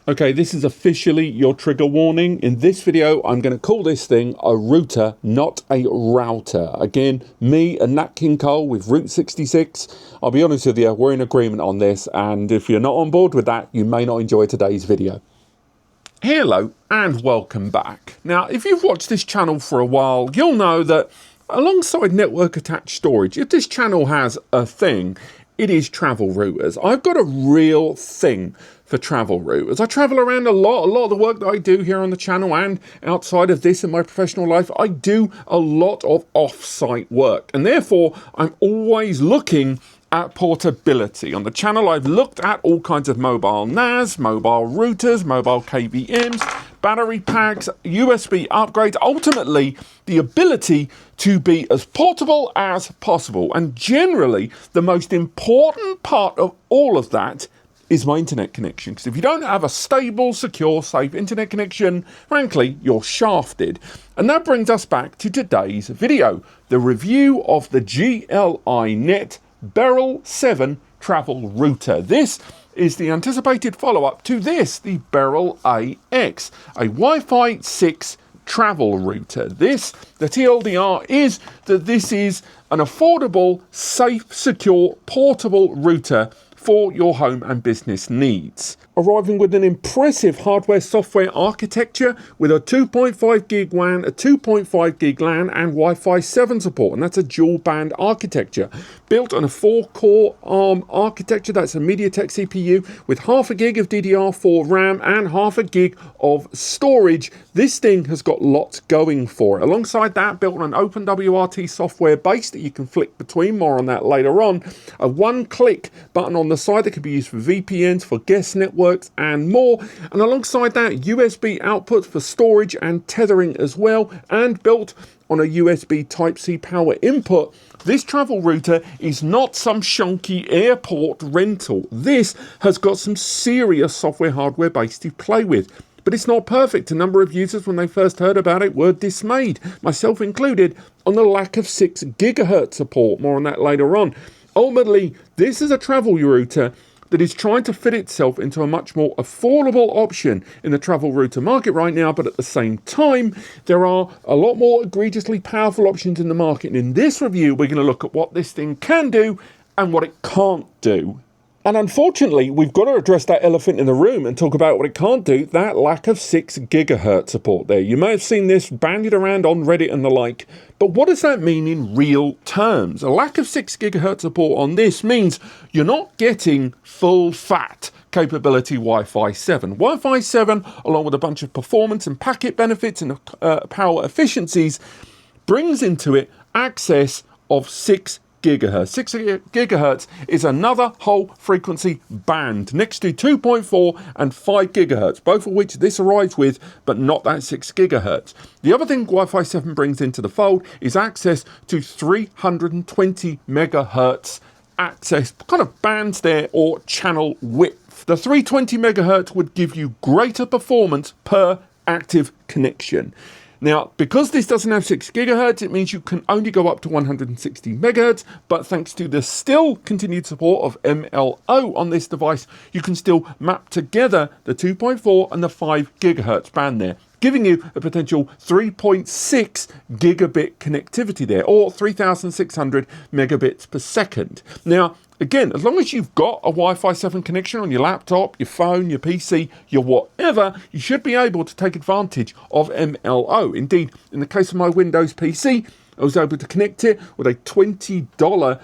Okay, this is officially your trigger warning. In this video, I'm going to call this thing a router, not a router. Again, me and Nat King Cole with Route 66. I'll be honest with you, we're in agreement on this, and if you're not on board with that, you may not enjoy today's video. Hello, and welcome back. Now, if you've watched this channel for a while, you'll know that alongside network attached storage, if this channel has a thing, it is travel routers. I've got a real thing for travel routers. I travel around a lot of the work that I do here on the channel and outside of this in my professional life, I do a lot of off-site work, and therefore I'm always looking at portability. On the channel, I've looked at all kinds of mobile NAS, mobile routers, mobile KVMs, battery packs, USB upgrades, ultimately the ability to be as portable as possible. And generally, the most important part of all of that is my internet connection. Because if you don't have a stable, secure, safe internet connection, frankly, you're shafted. And that brings us back to today's video, the review of the Gl.iNet Beryl 7 travel router. This is the anticipated follow-up to this, the Beryl AX, a Wi-Fi 6 travel router. The TLDR is that this is an affordable, safe, secure, portable router for your home and business needs. Arriving with an impressive hardware-software architecture with a 2.5 gig WAN, a 2.5 gig LAN and Wi-Fi 7 support, and that's a dual band architecture. Built on a 4-core ARM architecture, that's a MediaTek CPU with half a gig of DDR4 RAM and half a gig of storage. This thing has got lots going for it. Alongside that, built on an OpenWrt software base that you can flick between, more on that later on. A one-click button on the side that can be used for VPNs, for guest networks and more, and alongside that USB output for storage and tethering as well, and built on a USB Type-C power input. This travel router is not some shonky airport rental. This has got some serious software hardware base to play with. But it's not perfect. A number of users, when they first heard about it, were dismayed, myself included, on the lack of 6 GHz support. More on that later on. Ultimately, this is a travel router that is trying to fit itself into a much more affordable option in the travel router market right now, but at the same time, there are a lot more egregiously powerful options in the market. And in this review, we're going to look at what this thing can do and what it can't do. And unfortunately, we've got to address that elephant in the room and talk about what it can't do, that lack of 6 GHz support there. You may have seen this bandied around on Reddit and the like, but what does that mean in real terms? A lack of 6 GHz support on this means you're not getting full fat capability Wi-Fi 7. Wi-Fi 7, along with a bunch of performance and packet benefits and power efficiencies, brings into it access of 6 GHz. 6 GHz is another whole frequency band next to 2.4 and 5 GHz, both of which this arrives with, but not that 6 GHz. The other thing Wi-Fi 7 brings into the fold is access to 320 megahertz access kind of bands there, or channel width. The 320 megahertz would give you greater performance per active connection. Now, because this doesn't have 6 GHz, it means you can only go up to 160 MHz, but thanks to the still continued support of MLO on this device, you can still map together the 2.4 and the 5 GHz band there, giving you a potential 3.6 gigabit connectivity there, or 3,600 megabits per second. Now, again, as long as you've got a Wi-Fi 7 connection on your laptop, your phone, your PC, your whatever, you should be able to take advantage of MLO. Indeed, in the case of my Windows PC, I was able to connect it with a $20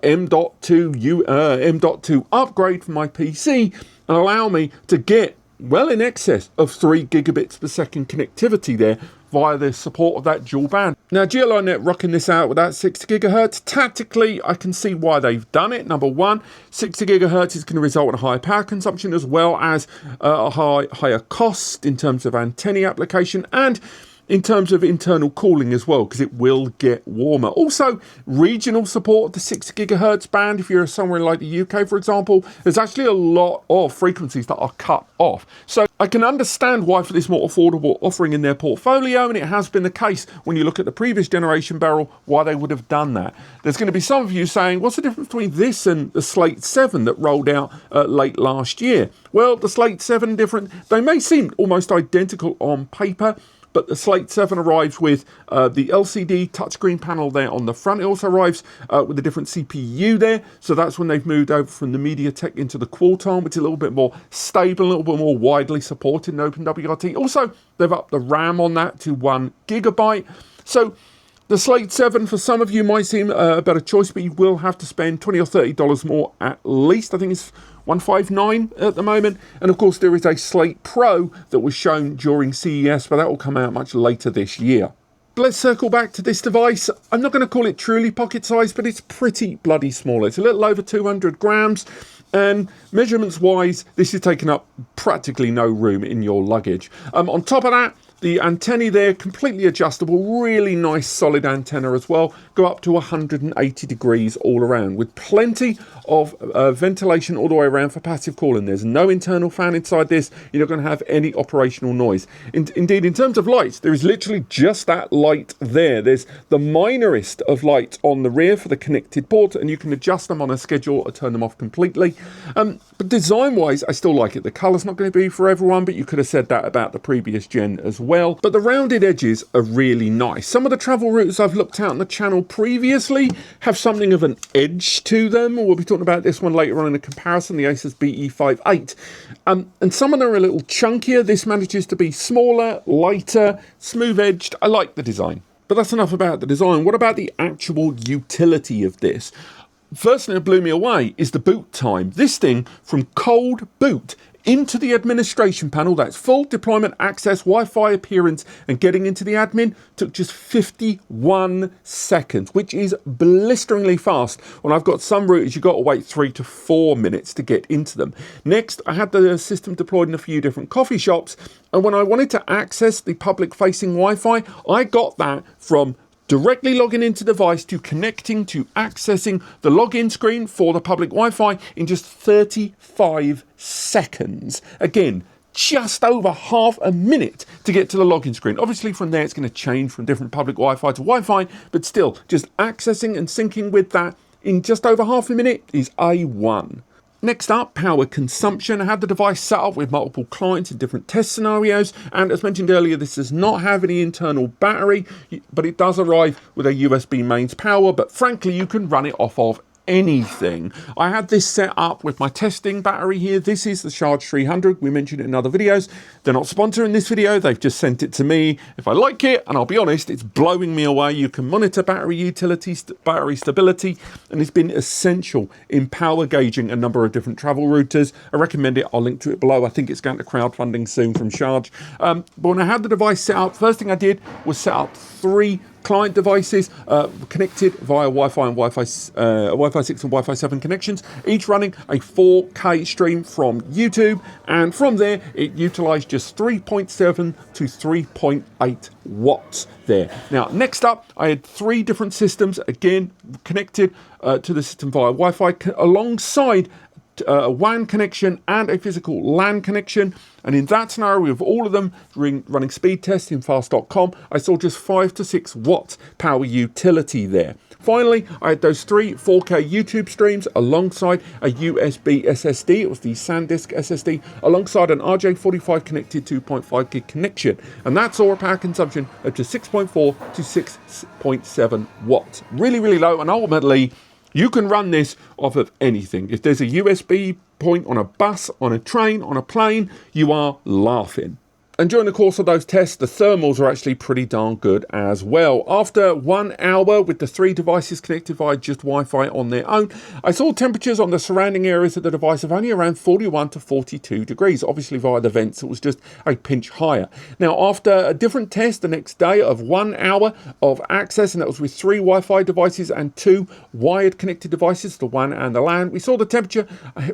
M.2 upgrade for my PC and allow me to get well in excess of 3 gigabits per second connectivity there via the support of that dual band. Now, Gl.iNet rocking this out with that 6 GHz. Tactically, I can see why they've done it. Number one, 60 GHz is going to result in a higher power consumption as well as a higher cost in terms of antenna application, and in terms of internal cooling as well, because it will get warmer. Also, regional support of the 6 gigahertz band. If you're somewhere like the UK, for example, there's actually a lot of frequencies that are cut off. So I can understand why for this more affordable offering in their portfolio, and it has been the case when you look at the previous generation Beryl, why they would have done that. There's going to be some of you saying, what's the difference between this and the Slate 7 that rolled out late last year? Well, the Slate 7 different. They may seem almost identical on paper, but the Slate 7 arrives with the LCD touchscreen panel there on the front. It also arrives with a different CPU there. So that's when they've moved over from the MediaTek into the Qualcomm, which is a little bit more stable, a little bit more widely supported in OpenWrt. Also, they've upped the RAM on that to 1 gigabyte. So the Slate 7 for some of you might seem a better choice, but you will have to spend $20 or $30 more at least. I think it's $159 at the moment. And of course, there is a Slate Pro that was shown during CES, but that will come out much later this year. But let's circle back to this device. I'm not going to call it truly pocket size, but it's pretty bloody small. It's a little over 200 grams. And measurements wise, this is taking up practically no room in your luggage. On top of that, the antennae there, completely adjustable, really nice solid antenna as well, go up to 180 degrees all around with plenty of ventilation all the way around for passive cooling. There's no internal fan inside this. You're not going to have any operational noise. Indeed, in terms of lights, there is literally just that light there. There's the minorest of lights on the rear for the connected port, and you can adjust them on a schedule or turn them off completely. But design-wise, I still like it. The colour's not going to be for everyone, but you could have said that about the previous gen as well. But the rounded edges are really nice. Some of the travel routers I've looked at on the channel previously have something of an edge to them. We'll be talking about this one later on in a comparison, the Asus BE58. And some of them are a little chunkier. This manages to be smaller, lighter, smooth-edged. I like the design. But that's enough about the design. What about the actual utility of this? First thing that blew me away is the boot time. This thing, from cold boot into the administration panel, that's full deployment access, Wi-Fi appearance, and getting into the admin, took just 51 seconds, which is blisteringly fast. When I've got some routers, you've got to wait 3 to 4 minutes to get into them. Next, I had the system deployed in a few different coffee shops, and when I wanted to access the public-facing Wi-Fi, I got that from directly logging into the device to connecting to accessing the login screen for the public Wi-Fi in just 35 seconds. Again, just over half a minute to get to the login screen. Obviously from there it's going to change from different public Wi-Fi to Wi-Fi, but still just accessing and syncing with that in just over half a minute is A1. Next up, power consumption. I had the device set up with multiple clients in different test scenarios, and as mentioned earlier, this does not have any internal battery, but it does arrive with a USB mains power, but frankly, you can run it off of anything. I had this set up with my testing battery here. This is the Charge 300. We mentioned it in other videos. They're not sponsoring this video. They've just sent it to me. If I like it, and I'll be honest, it's blowing me away. You can monitor battery utility, battery stability, and it's been essential in power gauging a number of different travel routers. I recommend it. I'll link to it below. I think it's going to crowdfunding soon from Charge. But when I had the device set up, first thing I did was set up 3 client devices connected via Wi-Fi and Wi-Fi 6 and Wi-Fi 7 connections, each running a 4K stream from YouTube, and from there it utilized just 3.7 to 3.8 watts there. Now next up, I had 3 different systems, again connected to the system via Wi-Fi alongside a WAN connection and a physical LAN connection, and in that scenario with all of them running speed tests in fast.com, I saw just 5 to 6 watts power utility there. Finally, I had those 3 4K YouTube streams alongside a USB SSD, it was the SanDisk SSD, alongside an RJ45 connected 2.5 gig connection, and that saw a power consumption of just 6.4 to 6.7 watts. Really, really low, and ultimately you can run this off of anything. If there's a USB point on a bus, on a train, on a plane, you are laughing. And during the course of those tests, the thermals are actually pretty darn good as well. After 1 hour with the 3 devices connected via just Wi-Fi on their own, I saw temperatures on the surrounding areas of the device of only around 41 to 42 degrees. Obviously via the vents, it was just a pinch higher. Now, after a different test the next day of 1 hour of access, and that was with 3 Wi-Fi devices and 2 wired connected devices, the WAN and the LAN, we saw the temperature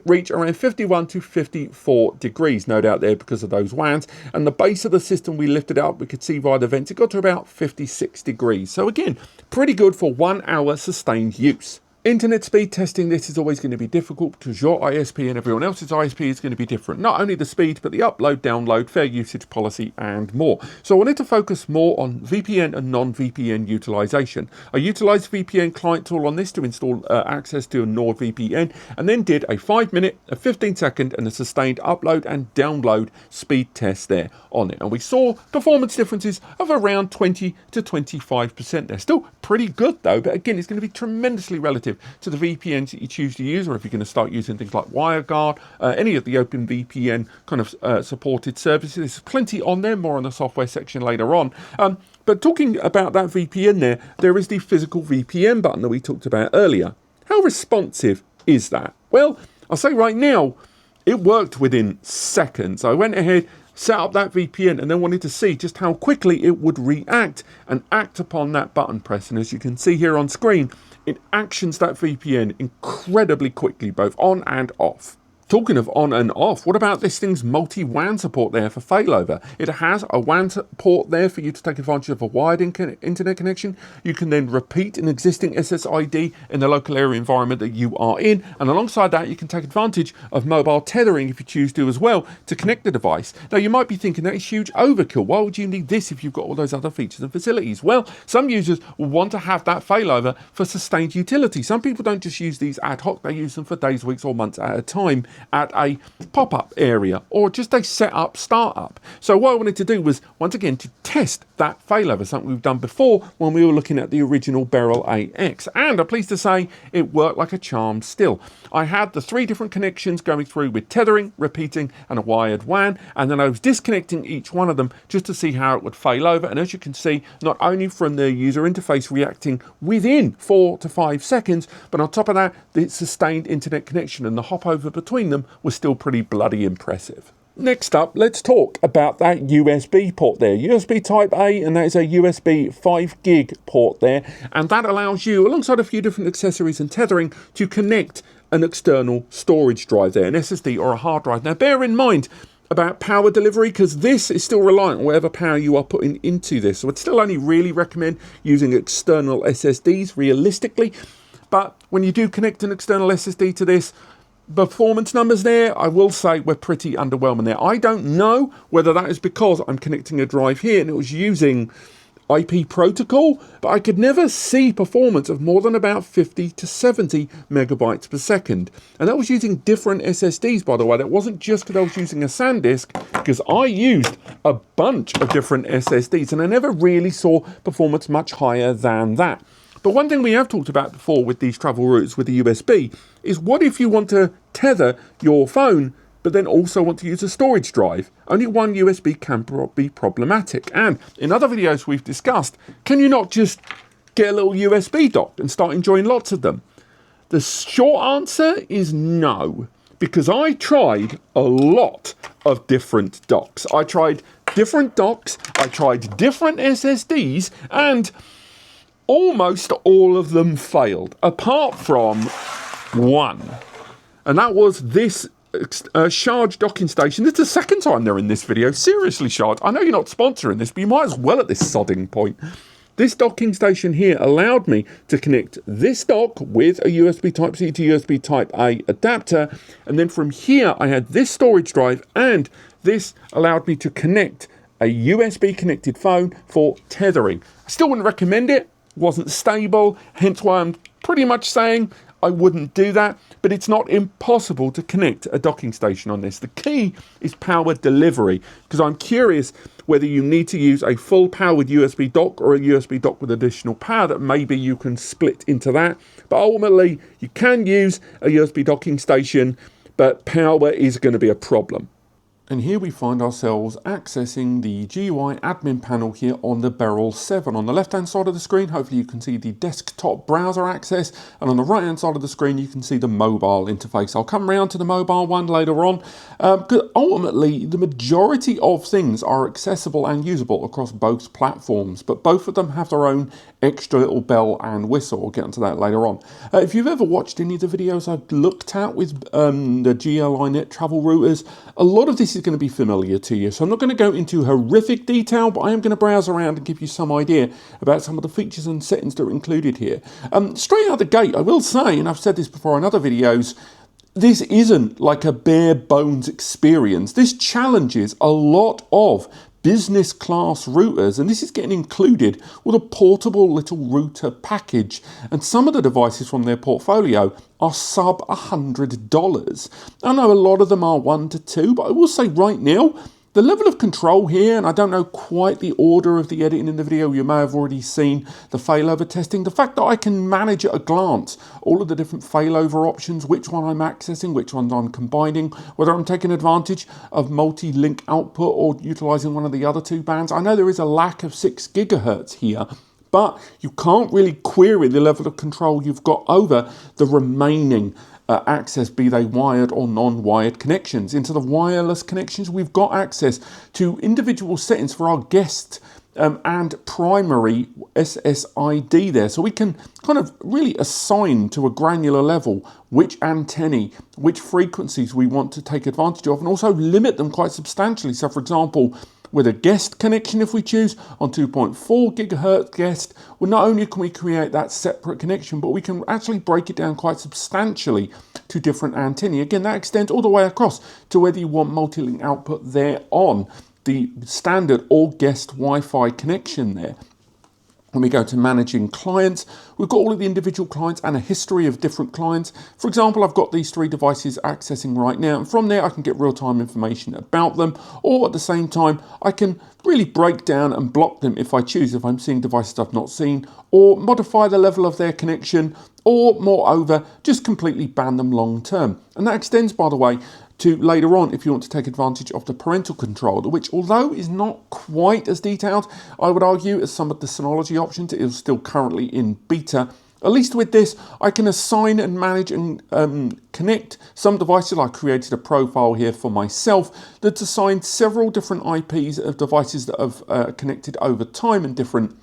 reach around 51 to 54 degrees, no doubt there because of those WANs, and the the base of the system we lifted up, we could see via the vents, it got to about 56 degrees. So again, pretty good for 1 hour sustained use. Internet speed testing this is always going to be difficult because your ISP and everyone else's ISP is going to be different. Not only the speed, but the upload, download, fair usage policy, and more. So I wanted to focus more on VPN and non-VPN utilization. I utilized VPN client tool on this to install access to a NordVPN, and then did a 5-minute, a 15-second, and a sustained upload and download speed test there on it. And we saw performance differences of around 20 to 25% there. Still pretty good though, but again, it's going to be tremendously relative to the VPNs that you choose to use, or if you're going to start using things like WireGuard, any of the OpenVPN kind of supported services. There's plenty on there, more on the software section later on. But talking about that VPN there is the physical VPN button that we talked about earlier. How responsive is that? Well, I'll say right now, it worked within seconds. I went ahead, set up that VPN, and then wanted to see just how quickly it would react and act upon that button press. And as you can see here on screen, it actions that VPN incredibly quickly, both on and off. Talking of on and off, what about this thing's multi-WAN support there for failover? It has a WAN port there for you to take advantage of a wired internet connection. You can then repeat an existing SSID in the local area environment that you are in. And alongside that, you can take advantage of mobile tethering if you choose to as well to connect the device. Now, you might be thinking that is huge overkill. Why would you need this if you've got all those other features and facilities? Well, some users will want to have that failover for sustained utility. Some people don't just use these ad hoc, they use them for days, weeks, or months at a time at a pop-up area or just a setup startup. So what I wanted to do was once again to test that failover, something we've done before when we were looking at the original Beryl AX, and I'm pleased to say it worked like a charm still. I had the 3 different connections going through with tethering, repeating, and a wired WAN, and then I was disconnecting each one of them just to see how it would fail over. And as you can see, not only from the user interface reacting within 4 to 5 seconds, but on top of that, the sustained internet connection and the hop over between them was still pretty bloody impressive. Next up, let's talk about that USB port there. USB type A, and that is a USB 5 gig port there. And that allows you, alongside a few different accessories and tethering, to connect an external storage drive there, an SSD or a hard drive. Now, bear in mind about power delivery, because this is still reliant on whatever power you are putting into this. So I'd still only really recommend using external SSDs realistically. But when you do connect an external SSD to this, performance numbers there, I will say, were pretty underwhelming there. I don't know whether that is because I'm connecting a drive here and it was using IP protocol, but I could never see performance of more than about 50 to 70 megabytes per second. And that was using different SSDs, by the way. That wasn't just because I was using a SanDisk, because I used a bunch of different SSDs and I never really saw performance much higher than that. But one thing we have talked about before with these travel routes with the USB is what if you want to tether your phone but then also want to use a storage drive? Only one USB can be problematic. And in other videos we've discussed, can you not just get a little USB dock and start enjoying lots of them? The short answer is no, because I tried a lot of different docks. I tried different docks, I tried different SSDs, and almost all of them failed, apart from one. And that was this Charge docking station. It's the second time they're in this video. Seriously, Charge, I know you're not sponsoring this, but you might as well at this sodding point. This docking station here allowed me to connect this dock with a USB Type-C to USB Type-A adapter. And then from here, I had this storage drive, and this allowed me to connect a USB connected phone for tethering. I still wouldn't recommend it. Wasn't stable, hence why I'm pretty much saying I wouldn't do that, but it's not impossible to connect a docking station on this. The key is power delivery, because I'm curious whether you need to use a full powered USB dock or a USB dock with additional power that maybe you can split into that. But ultimately, you can use a USB docking station, but power is going to be a problem. And here we find ourselves accessing the GUI admin panel here on the Beryl 7. On the left hand side of the screen, hopefully you can see the desktop browser access, and on the right hand side of the screen you can see the mobile interface. I'll come round to the mobile one later on, because ultimately the majority of things are accessible and usable across both platforms, but both of them have their own extra little bell and whistle. We'll get into that later on. If you've ever watched any of the videos I've looked at with the Gl.iNet travel routers, a lot of this is going to be familiar to you. So I'm not going to go into horrific detail, but I am going to browse around and give you some idea about some of the features and settings that are included here. Straight out the gate, I will say, and I've said this before in other videos, this isn't like a bare bones experience. This challenges a lot of business class routers, and this is getting included with a portable little router package, and some of the devices from their portfolio are sub $100. I know a lot of them are 1 to 2, but I will say right now the level of control here, and I don't know quite the order of the editing in the video, you may have already seen the failover testing, the fact that I can manage at a glance all of the different failover options, which one I'm accessing, which ones I'm combining, whether I'm taking advantage of multi-link output or utilising one of the other 2 bands. I know there is a lack of 6 gigahertz here, but you can't really query the level of control you've got over the remaining access, be they wired or non-wired connections. Into the wireless connections, we've got access to individual settings for our guest and primary SSID there. So we can kind of really assign to a granular level which antennae, which frequencies we want to take advantage of, and also limit them quite substantially. So for example, with a guest connection, if we choose on 2.4 gigahertz guest, well, not only can we create that separate connection, but we can actually break it down quite substantially to different antennae. Again, that extends all the way across to whether you want multi-link output there on the standard or guest Wi-Fi connection there. When we go to managing clients, we've got all of the individual clients and a history of different clients. For example, I've got these 3 devices accessing right now, and from there I can get real-time information about them, or at the same time I can really break down and block them if I choose, if I'm seeing devices I've not seen, or modify the level of their connection, or moreover, just completely ban them long term. And that extends, by the way, to later on if you want to take advantage of the parental control, which although is not quite as detailed, I would argue, as some of the Synology options, it is still currently in beta. At least with this, I can assign and manage and connect some devices. I created a profile here for myself that's assigned several different IPs of devices that have connected over time in different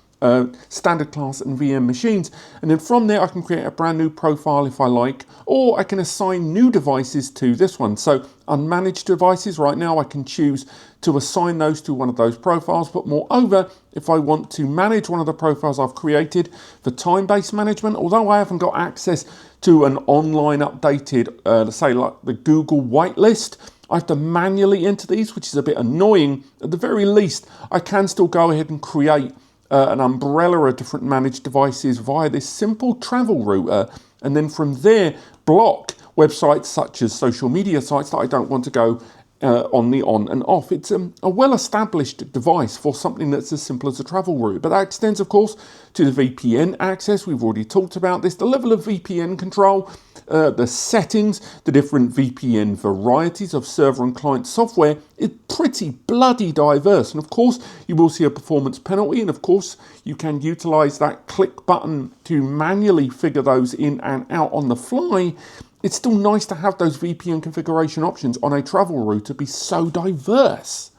standard class and VM machines, and then from there I can create a brand new profile if I like, or I can assign new devices to this one. So unmanaged devices, right now I can choose to assign those to one of those profiles, but moreover, if I want to manage one of the profiles I've created for time-based management, although I haven't got access to an online updated, let's say like the Google whitelist, I have to manually enter these, which is a bit annoying. At the very least, I can still go ahead and create an umbrella of different managed devices via this simple travel router, and then from there block websites such as social media sites that I don't want to go on the on and off. It's a well-established device for something that's as simple as a travel route, but that extends, of course, to the VPN access. We've already talked about this, the level of VPN control, the settings, the different VPN varieties of server and client software is pretty bloody diverse. And of course, you will see a performance penalty, and of course, you can utilize that click button to manually figure those in and out on the fly. It's still nice to have those VPN configuration options on a travel router be so diverse.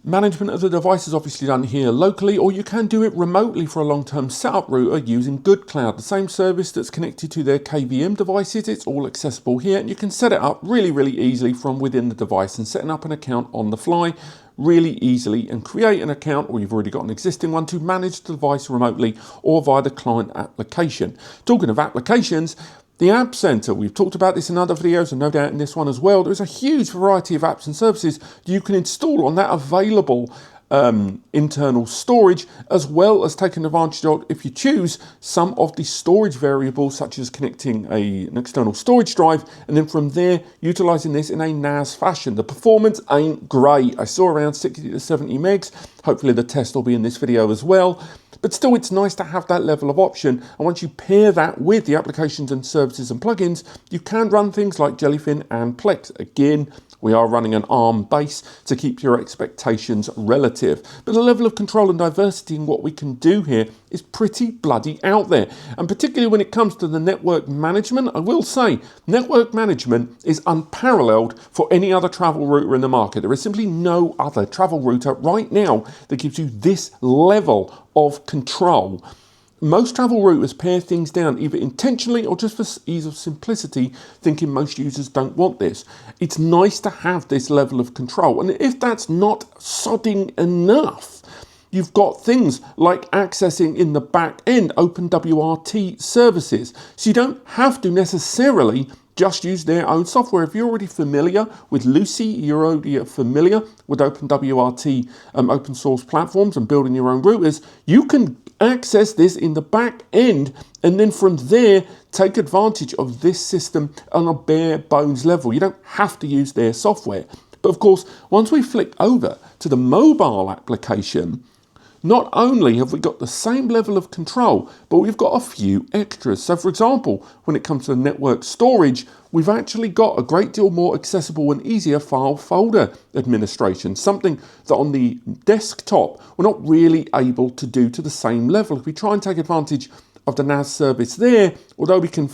Management of the device is obviously done here locally, or you can do it remotely for a long-term setup router using GoodCloud, the same service that's connected to their KVM devices. It's all accessible here, and you can set it up really easily from within the device, and setting up an account on the fly really easily, and create an account, or you've already got an existing one, to manage the device remotely or via the client application. Talking of applications, the App Center, we've talked about this in other videos and no doubt in this one as well. There's a huge variety of apps and services you can install on that available internal storage, as well as taking advantage of, if you choose, some of the storage variables, such as connecting an external storage drive, and then from there utilizing this in a NAS fashion. The performance ain't great. I saw around 60 to 70 megs. Hopefully the test will be in this video as well. But still, it's nice to have that level of option. And once you pair that with the applications and services and plugins, you can run things like Jellyfin and Plex. Again, we are running an ARM base to keep your expectations relative. But the level of control and diversity in what we can do here is pretty bloody out there. And particularly when it comes to the network management, I will say network management is unparalleled for any other travel router in the market. There is simply no other travel router right now that gives you this level of control. Most travel routers pare things down either intentionally or just for ease of simplicity, thinking most users don't want this. It's nice to have this level of control, and if that's not sodding enough, you've got things like accessing in the back end OpenWrt services, so you don't have to necessarily just use their own software. If you're already familiar with Lucy, you're already familiar with OpenWrt open source platforms and building your own routers, you can access this in the back end and then from there take advantage of this system on a bare bones level. You don't have to use their software. But of course, once we flick over to the mobile application, not only have we got the same level of control, but we've got a few extras. So for example, when it comes to network storage, we've actually got a great deal more accessible and easier file folder administration, something that on the desktop we're not really able to do to the same level. If we try and take advantage of the NAS service there, although we can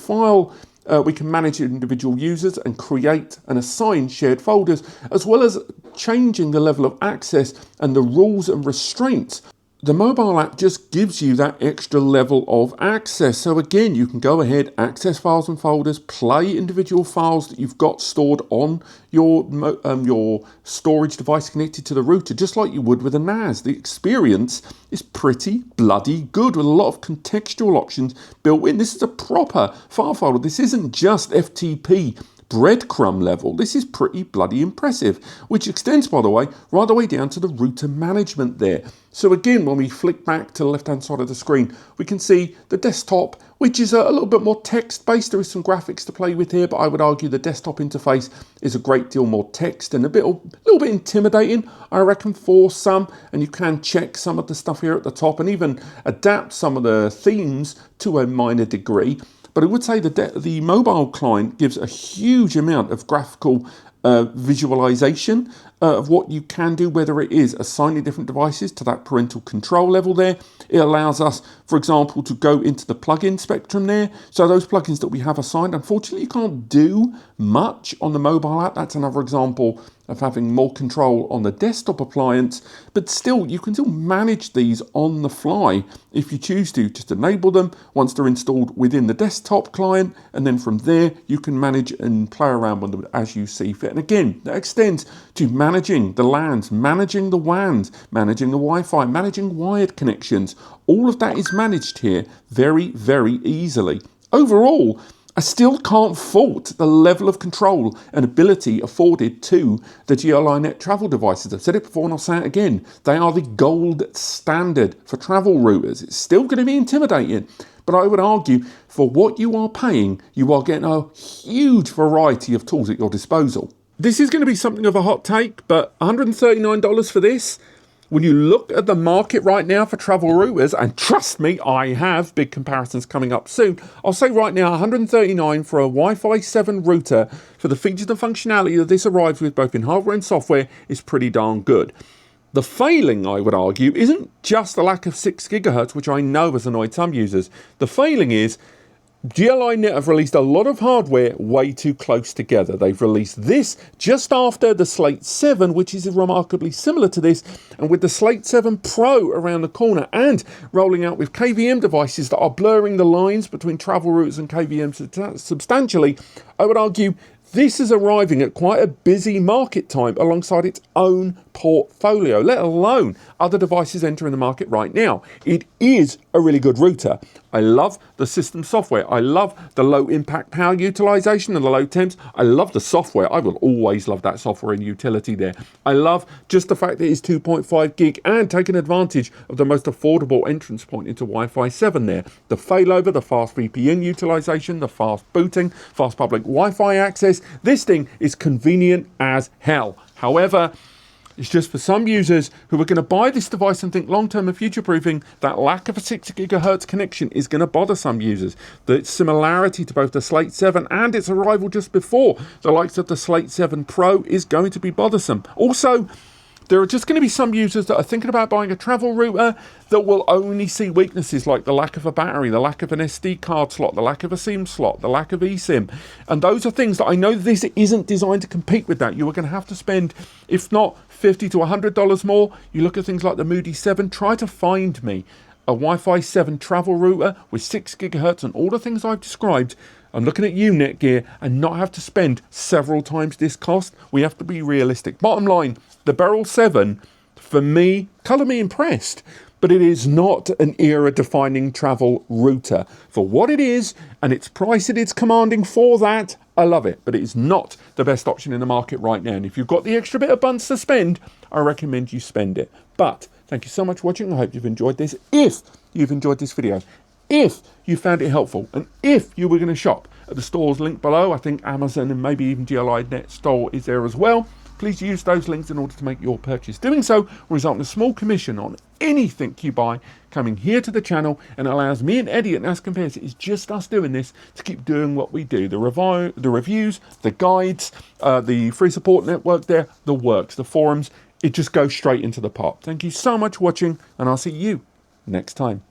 we can manage individual users and create and assign shared folders, as well as changing the level of access and the rules and restraints. The mobile app just gives you that extra level of access. So again, you can go ahead, access files and folders, play individual files that you've got stored on your storage device connected to the router, just like you would with a NAS. The experience is pretty bloody good with a lot of contextual options built in. This is a proper file folder. This isn't just FTP breadcrumb level. This is pretty bloody impressive, which extends, by the way, right the way down to the router management there. So again, when we flick back to the left-hand side of the screen, we can see the desktop, which is a little bit more text-based. There is some graphics to play with here, but I would argue the desktop interface is a great deal more text and a little bit intimidating, I reckon, for some. And you can check some of the stuff here at the top and even adapt some of the themes to a minor degree. But I would say the mobile client gives a huge amount of graphical visualization of what you can do, whether it is assigning different devices to that parental control level there. It allows us, for example, to go into the plugin spectrum there. So those plugins that we have assigned, unfortunately, you can't do much on the mobile app. That's another example of having more control on the desktop appliance, but still, you can still manage these on the fly if you choose to. Just enable them once they're installed within the desktop client, and then from there, you can manage and play around with them as you see fit. And again, that extends to managing the LANs, managing the WANs, managing the Wi-Fi, managing wired connections. All of that is managed here very, very easily. Overall, I still can't fault the level of control and ability afforded to the Gl.iNet travel devices. I've said it before and I'll say it again. They are the gold standard for travel routers. It's still going to be intimidating, but I would argue for what you are paying, you are getting a huge variety of tools at your disposal. This is going to be something of a hot take, but $139 for this? When you look at the market right now for travel routers, and trust me, I have big comparisons coming up soon, I'll say right now $139 for a Wi-Fi 7 router for the features and functionality that this arrives with both in hardware and software is pretty darn good. The failing, I would argue, isn't just the lack of 6 GHz, which I know has annoyed some users. The failing is Gl.iNet have released a lot of hardware way too close together. They've released this just after the Slate 7, which is remarkably similar to this, and with the Slate 7 Pro around the corner, and rolling out with KVM devices that are blurring the lines between travel routers and KVM substantially, I would argue this is arriving at quite a busy market time alongside its own portfolio, let alone other devices entering the market right now. It is a really good router. I love the system software. I love the low impact power utilization and the low temps. I love the software. I will always love that software and utility there. I love just the fact that it's 2.5 gig and taking advantage of the most affordable entrance point into Wi-Fi 7 there. The failover, the fast VPN utilization, the fast booting, fast public Wi-Fi access. This thing is convenient as hell. However, it's just for some users who are going to buy this device and think long-term and future-proofing, that lack of a 6 GHz connection is going to bother some users. The similarity to both the Slate 7 and its arrival just before the likes of the Slate 7 Pro is going to be bothersome. Also, there are just going to be some users that are thinking about buying a travel router that will only see weaknesses like the lack of a battery, the lack of an SD card slot, the lack of a SIM slot, the lack of eSIM. And those are things that I know this isn't designed to compete with that. You are going to have to spend, if not $50 to $100 more. You look at things like the Moody 7, try to find me a Wi-Fi 7 travel router with 6 gigahertz and all the things I've described, and looking at unit gear and not have to spend several times this cost, we have to be realistic. Bottom line, the Beryl 7, for me, colour me impressed, but it is not an era-defining travel router. For what it is, and its price it is commanding for that, I love it, but it is not the best option in the market right now. And if you've got the extra bit of buns to spend, I recommend you spend it. But thank you so much for watching. I hope you've enjoyed this. If you've enjoyed this video, if you found it helpful, and if you were going to shop at the stores linked below, I think Amazon and maybe even Gl.iNet store is there as well, please use those links in order to make your purchase. Doing so will result in a small commission on anything you buy coming here to the channel, and allows me and Eddie at NAS Compares, it's just us doing this, to keep doing what we do. The reviews, the guides, the free support network there, the works, the forums, it just goes straight into the pot. Thank you so much for watching, and I'll see you next time.